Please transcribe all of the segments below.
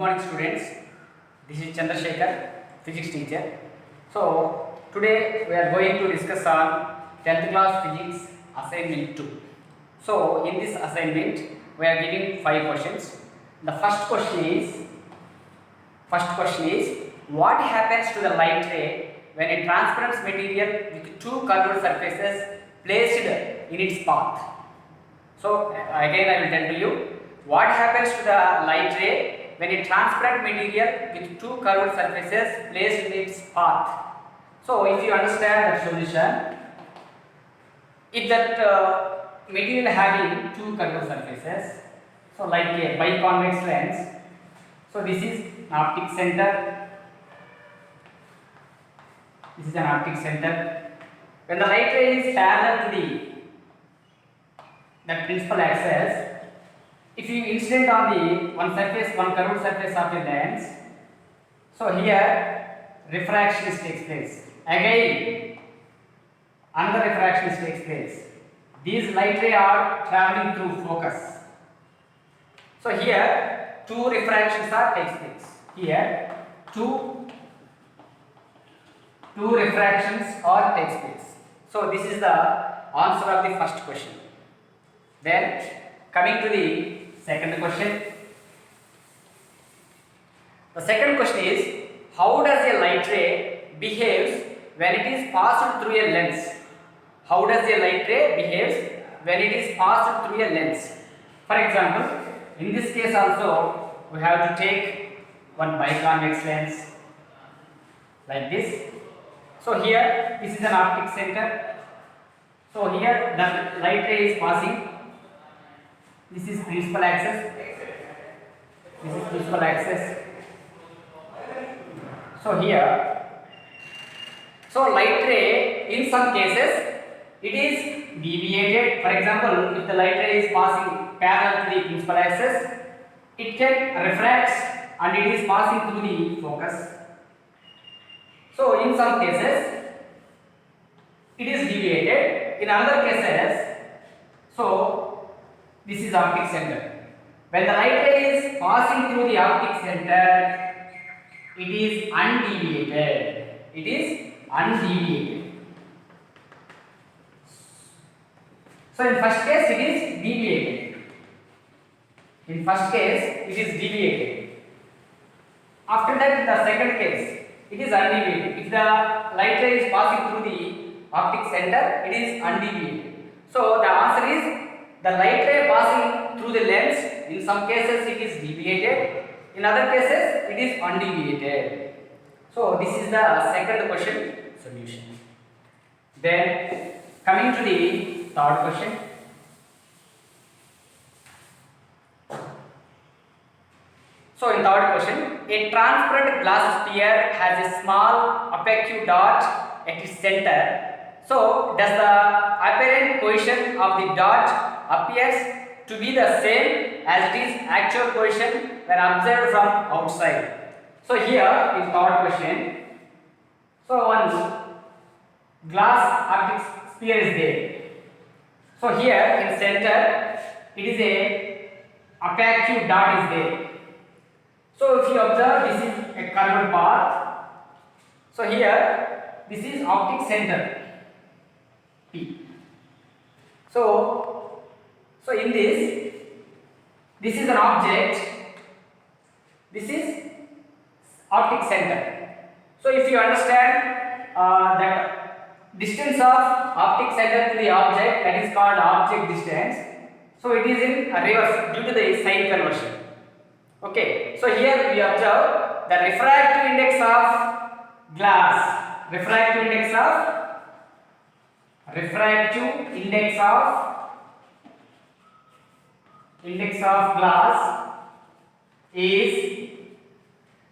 morning students, this is Chandrasekhar, physics teacher. So today we are going to discuss on 10th class physics assignment 2. So in this assignment we are giving 5 questions. The first question is what happens to the light ray when a transparent material with two curved surfaces placed in its path? So again I will tell you what happens to the light ray when a transparent material with two curved surfaces placed in its path. So if you understand that solution, if that material having two curved surfaces, so like a biconvex lens, so this is an optic center, this is an optic center. When the light ray is parallel to the principal axis, if you incident on the one curved surface of the lens, so here refraction takes place. Again, another refraction takes place. These light rays are traveling through focus. So here two refractions are takes place. Here two refractions are takes place. So this is the answer of the first question. Then coming to the second question. The second question is how does a light ray behaves when it is passed through a lens? How does a light ray behaves when it is passed through a lens? For example, in this case also we have to take one biconvex lens like this. So here this is an optic center. So here the light ray is passing. This is principal axis. This is principal axis. So here, so light ray in some cases it is deviated. For example, if the light ray is passing parallel to the principal axis, it can refract and it is passing through the focus. So in some cases it is deviated. In other cases, so this is optic center. When the light ray is passing through the optic center, it is undeviated. It is undeviated. So in first case it is deviated. In first case it is deviated. After that in the second case it is undeviated. If the light ray is passing through the optic center, it is undeviated. So the answer is the light ray passing through the lens, in some cases it is deviated, in other cases it is undeviated. So this is the second question solution. Then coming to the third question. So in third question, a transparent glass sphere has a small opaque dot at its center. So does the apparent position of the dot appears to be the same as it is actual position when observed from outside? So here is third question. So one glass optic sphere is there. So here in center it is a opaque dot is there. So if you observe, this is a curved path. So here this is optic center P. So in this is an object, this is optic center. So if you understand that distance of optic center to the object, that is called object distance. So it is in reverse due to the sign conversion. Okay, so here we observe the refractive index of glass, refractive index of glass is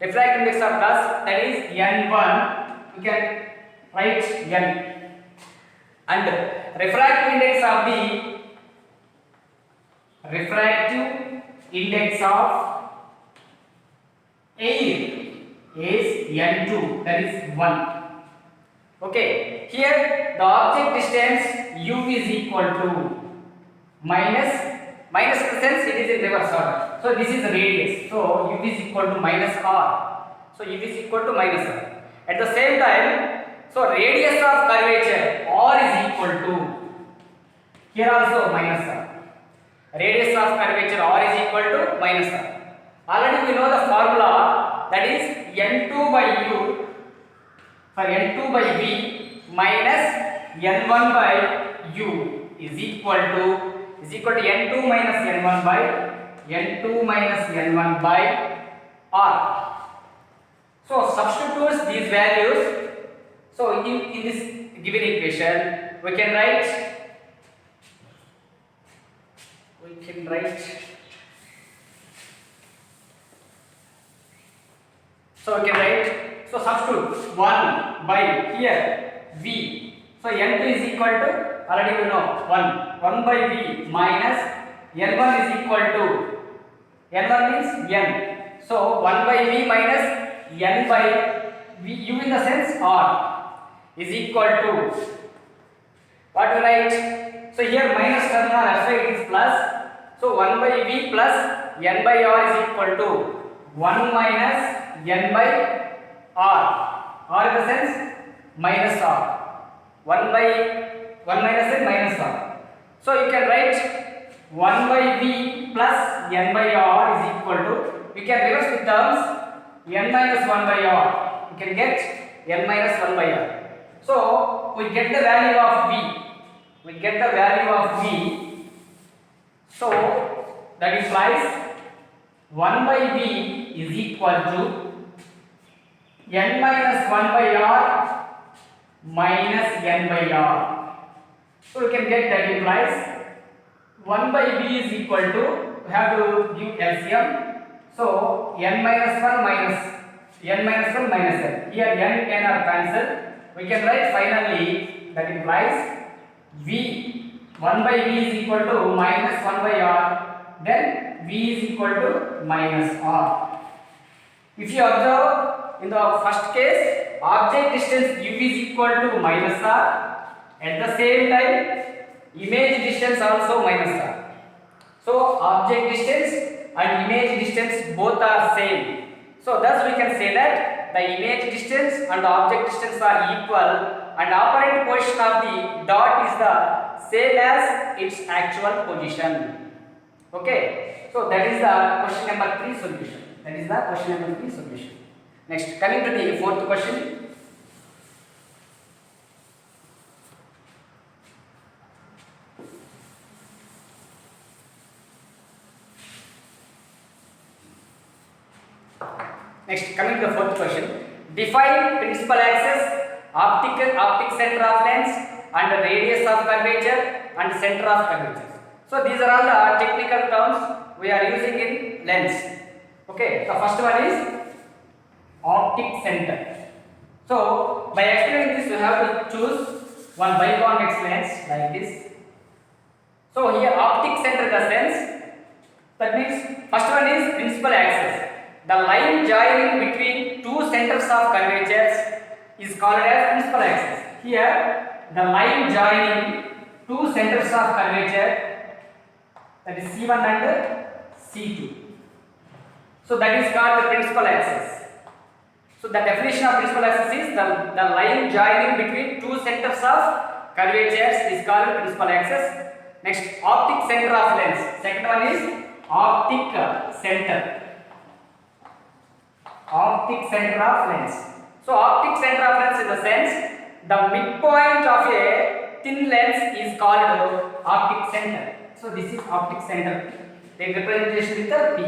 refractive index of glass, that is N1. You can write N, and refractive index of air is N2, that is 1. Okay, here the object distance u is equal to minus Minus in the sense it is in reverse order. So this is the radius. So u is equal to minus r. So u is equal to minus r. At the same time, so radius of curvature r is equal to, here also minus r. Radius of curvature r is equal to minus r. Already we know the formula, that is n2 by u for n2 by v minus n1 by u is equal to n2 minus n1 by r. So substitute these values. So in this given equation we can write so substitute 1 by here v. So n2 is equal to, already we know 1 by v minus n1 is equal to, n1 means n. So 1 by v minus n by v, u in the sense r, is equal to, what we write? So here minus terminal left side is plus. So 1 by v plus n by r is equal to 1 minus n by r. R in the sense minus r. 1 minus n minus r. So you can write 1 by v plus n by r is equal to, we can reverse the terms, n minus 1 by r. You can get n minus 1 by r. So we get the value of v. So that implies 1 by v is equal to n minus 1 by r minus n by r. So we can get, that implies 1 by v is equal to, we have to give LCM. So n minus 1 minus n. Here n are cancelled. We can write finally, that implies v, 1 by v is equal to minus 1 by r, then v is equal to minus r. If you observe in the first case, object distance u is equal to minus r, at the same time image distance also minus r. So object distance and image distance both are same. So thus we can say that the image distance and the object distance are equal, and apparent position of the dot is the same as its actual position. Okay, so that is the question number 3 solution. Next, coming to the fourth question. Next, coming to the fourth question. Define principal axis, optic center of lens, and radius of curvature and center of curvature. So these are all the technical terms we are using in lens. Okay, the first one is optic center. So by explaining this, we have to choose one biconvex lens like this. So here optic center in the sense, that means first one is principal axis. The line joining between two centers of curvatures is called as principal axis. Here the line joining two centers of curvature, that is C1 and C2. So that is called the principal axis. So the definition of principal axis is the line joining between two centers of curvatures is called principal axis. Next, optic center of lens. Second one is optic center. Optic center of lens. So optic center of lens in the sense, the midpoint of a thin lens is called optic center. So this is optic center. The representation with the P.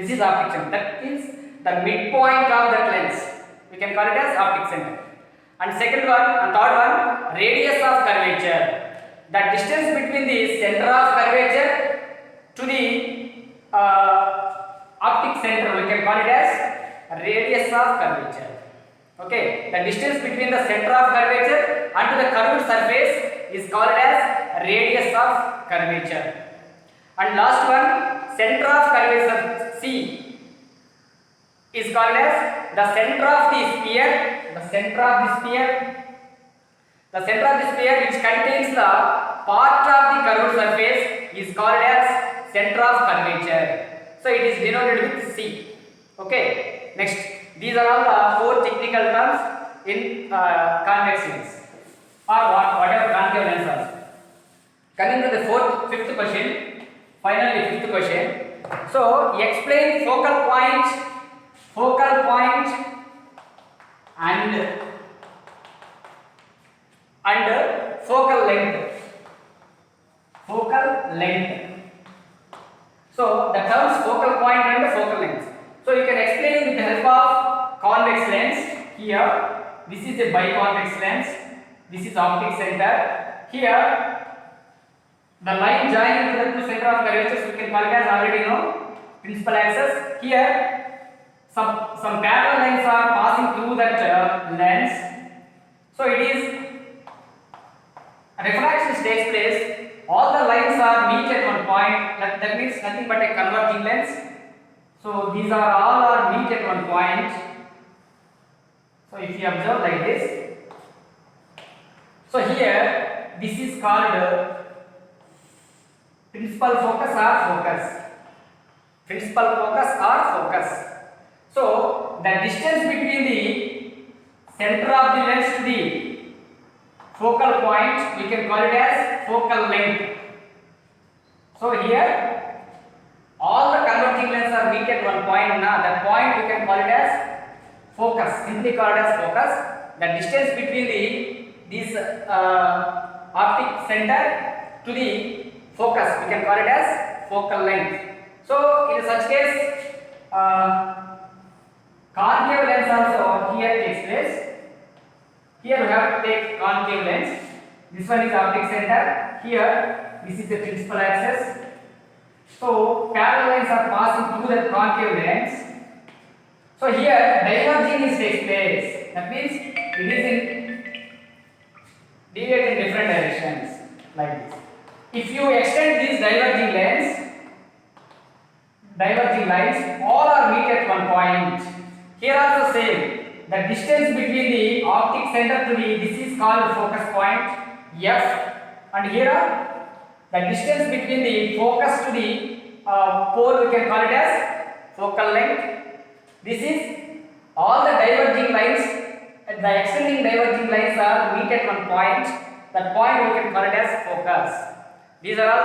This is optic center. That means the midpoint of that lens. We can call it as optic center. And second one and third one, radius of curvature. The distance between the center of curvature to the optic center, we can call it as radius of curvature. Okay, the distance between the center of curvature and the curved surface is called as radius of curvature. And last one, center of curvature C is called as the center of the sphere. The center of the sphere which contains the part of the curved surface is called as center of curvature. So it is denoted with C. Okay. Next, these are all the four technical terms in convex lens or whatever concave lens also. Coming to the fifth question. Finally, fifth question. So explain focal point and focal length. Focal length. So the terms focal point and focal length. So you can explain with the help of convex lens. Here, this is a biconvex lens. This is optic center. Here, the line joining to the center of curvature, we can call it as already know principal axis. Here, some parallel lines are passing through that lens. So it is refraction takes place. All the lines are meet at one point. That means nothing but a converging lens. So these are all meet at one point. So if you observe like this, so here this is called principal focus or focus. Principal focus or focus. So the distance between the center of the lens to the focal point, we can call it as focal length. So here all the converging lenses are meet at one point. Now that point we can call it as focus. Simply called as focus. The distance between this optic center to the focus, we can call it as focal length. So in such case, concave lens also here takes place. Here we have to take concave lens. This one is optic center. Here this is the principal axis. So parallel lines are passing through the concave lens. So here diverging is takes place. That means it is in deviate in different directions like this. If you extend these diverging lines, all are meet at one point. Here also same. The distance between the optic center to the this is called focus point F, and here the distance between the focus to the pole, we can call it as focal length. This is all the diverging lines. The extending diverging lines are meet at one point. That point we can call it as focus. These are all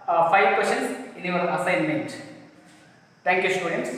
the 5 questions in your assignment. Thank you, students.